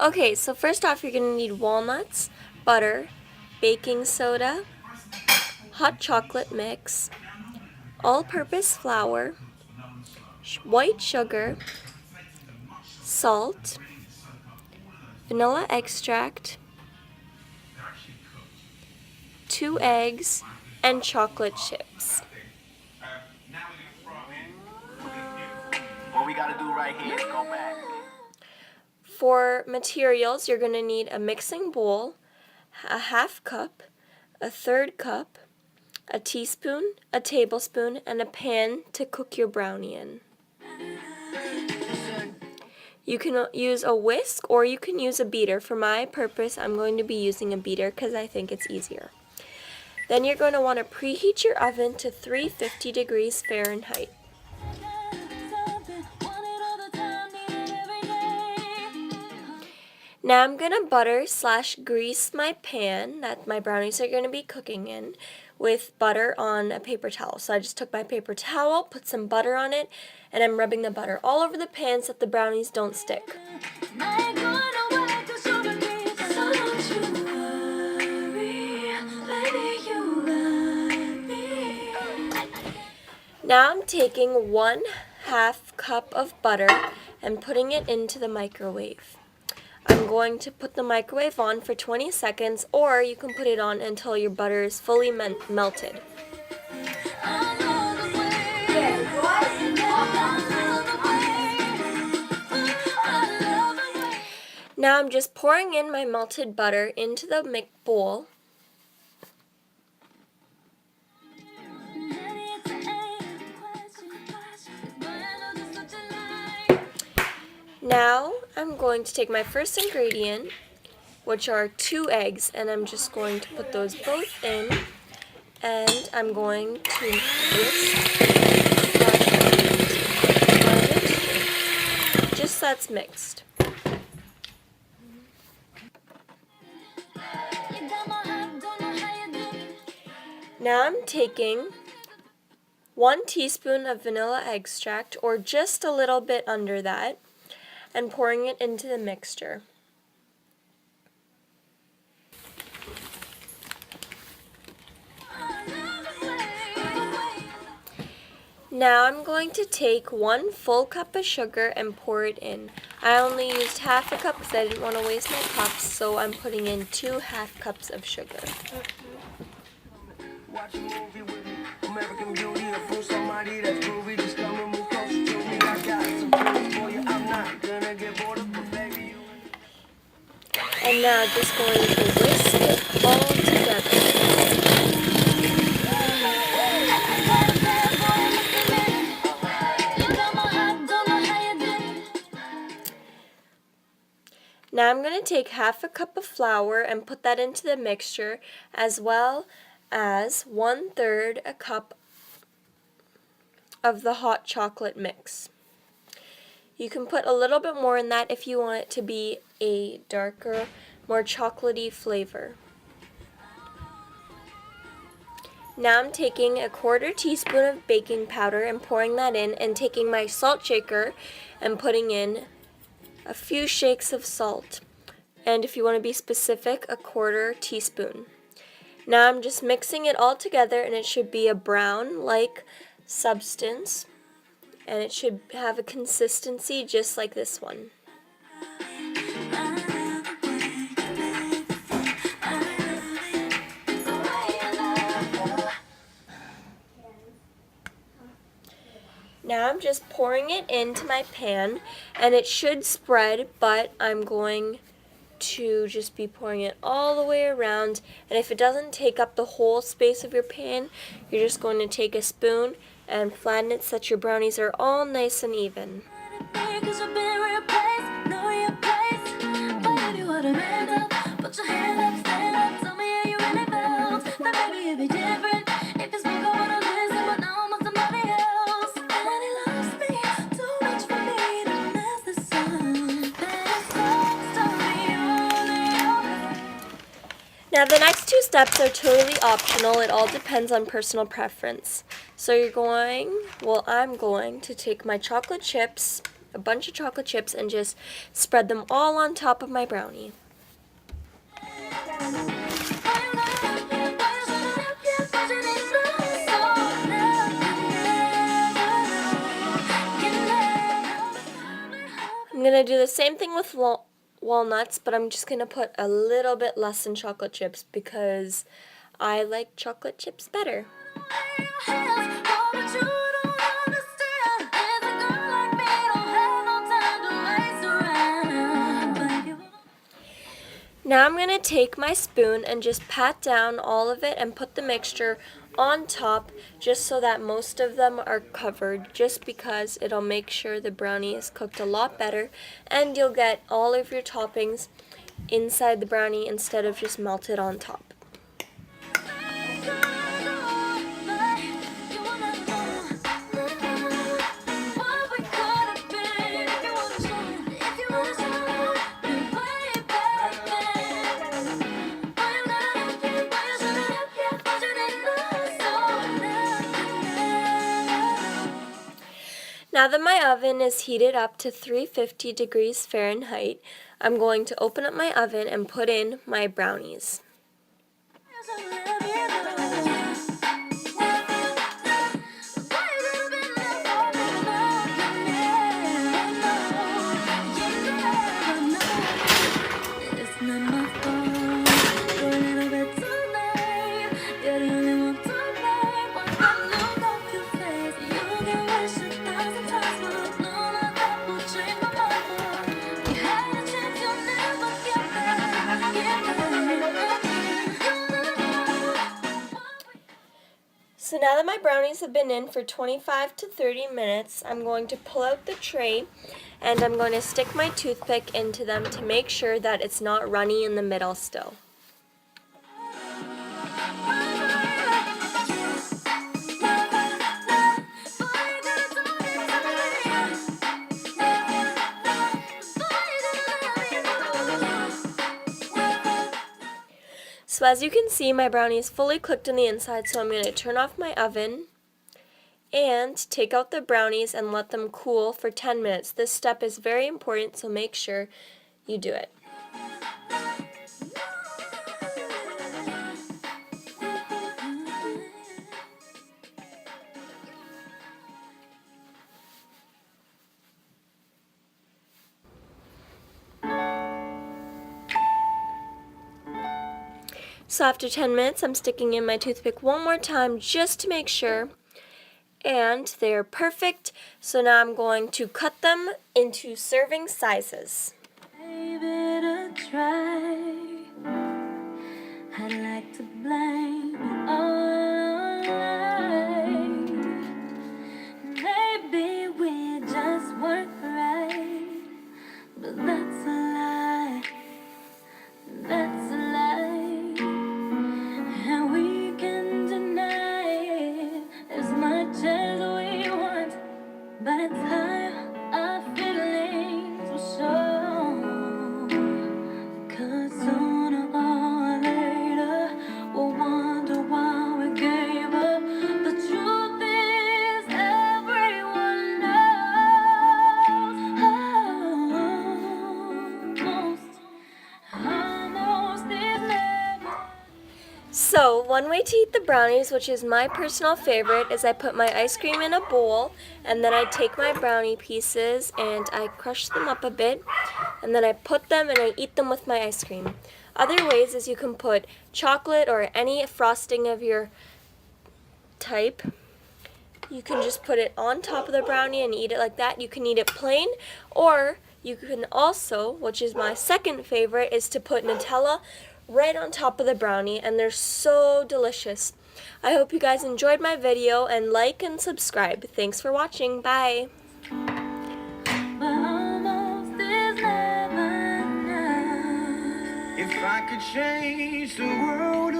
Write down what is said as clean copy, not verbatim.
Okay, so first off, you're going to need walnuts, butter, baking soda, hot chocolate mix, all-purpose flour, white sugar, salt, vanilla extract, 2 eggs, and chocolate chips. What we gotta do right here is go back. For materials, you're going to need a mixing bowl, a half cup, a third cup, a teaspoon, a tablespoon, and a pan to cook your brownie in. You can use a whisk or you can use a beater. For my purpose, I'm going to be using a beater because I think it's easier. Then you're going to want to preheat your oven to 350 degrees Fahrenheit. Now I'm going to butter/grease my pan that my brownies are going to be cooking in with butter on a paper towel. So I just took my paper towel, put some butter on it, and I'm rubbing the butter all over the pan so that the brownies don't stick. Now I'm taking 1/2 cup of butter and putting it into the microwave. I'm going to put the microwave on for 20 seconds, or you can put it on until your butter is fully melted. Now I'm just pouring in my melted butter into the bowl. Now I'm going to take my first ingredient, which are 2 eggs, and I'm just going to put those both in, and I'm going to whisk just so that's mixed. Now I'm taking 1 teaspoon of vanilla extract, or just a little bit under that, and pouring it into the mixture. Now I'm going to take 1 full cup of sugar and pour it in. I only used 1/2 cup because I didn't want to waste my cups, so I'm putting in 2 1/2 cups of sugar. Watch a movie with me. American Beauty, a fool, somebody that's groovy. Just come and move closer to me. I got some feelings for you. I'm not gonna get bored of it, baby. You. And now just going to whisk it all together. Now I'm going to take 1/2 cup of flour and put that into the mixture, as well as 1/3 a cup of the hot chocolate mix. You can put a little bit more in that if you want it to be a darker, more chocolatey flavor. Now I'm taking a 1/4 teaspoon of baking powder and pouring that in, and taking my salt shaker and putting in a few shakes of salt, and if you want to be specific, a 1/4 teaspoon. Now I'm just mixing it all together, and it should be a brown-like substance, and it should have a consistency just like this one. Now I'm just pouring it into my pan, and it should spread, but I'm going to just be pouring it all the way around, and if it doesn't take up the whole space of your pan, you're just going to take a spoon and flatten it so that your brownies are all nice and even. Now the next 2 steps are totally optional. It all depends on personal preference. So I'm going to take my chocolate chips a bunch of chocolate chips and just spread them all on top of my brownie. I'm going to do the same thing with walnuts, but I'm just going to put a little bit less in chocolate chips because I like chocolate chips better. Now I'm going to take my spoon and just pat down all of it and put the mixture on top just so that most of them are covered, just because it'll make sure the brownie is cooked a lot better and you'll get all of your toppings inside the brownie instead of just melted on top. Now that my oven is heated up to 350 degrees Fahrenheit, I'm going to open up my oven and put in my brownies. So now that my brownies have been in for 25 to 30 minutes, I'm going to pull out the tray and I'm going to stick my toothpick into them to make sure that it's not runny in the middle still. So as you can see, my brownie is fully cooked on the inside, so I'm going to turn off my oven and take out the brownies and let them cool for 10 minutes. This step is very important, so make sure you do it. So after 10 minutes, I'm sticking in my toothpick one more time just to make sure. And they're perfect. So now I'm going to cut them into serving sizes. Give it a try. I'd like to blame it all on life. Maybe we just weren't right, but that's a lie. That's a lie, and we can deny it as much as we want, but it's time our feelings will show. 'Cause sooner or later we'll wonder why we gave up. The truth is everyone knows. Almost is never. So one way to eat the brownies, which is my personal favorite, is I put my ice cream in a bowl and then I take my brownie pieces and I crush them up a bit and then I put them and I eat them with my ice cream. Other ways is you can put chocolate or any frosting of your type. You can just put it on top of the brownie and eat it like that. You can eat it plain, or you can also, which is my second favorite, is to put Nutella right on top of the brownie, and they're so delicious. I hope you guys enjoyed my video, and like and subscribe. Thanks for watching. Bye. But almost is never enough. If I could change the world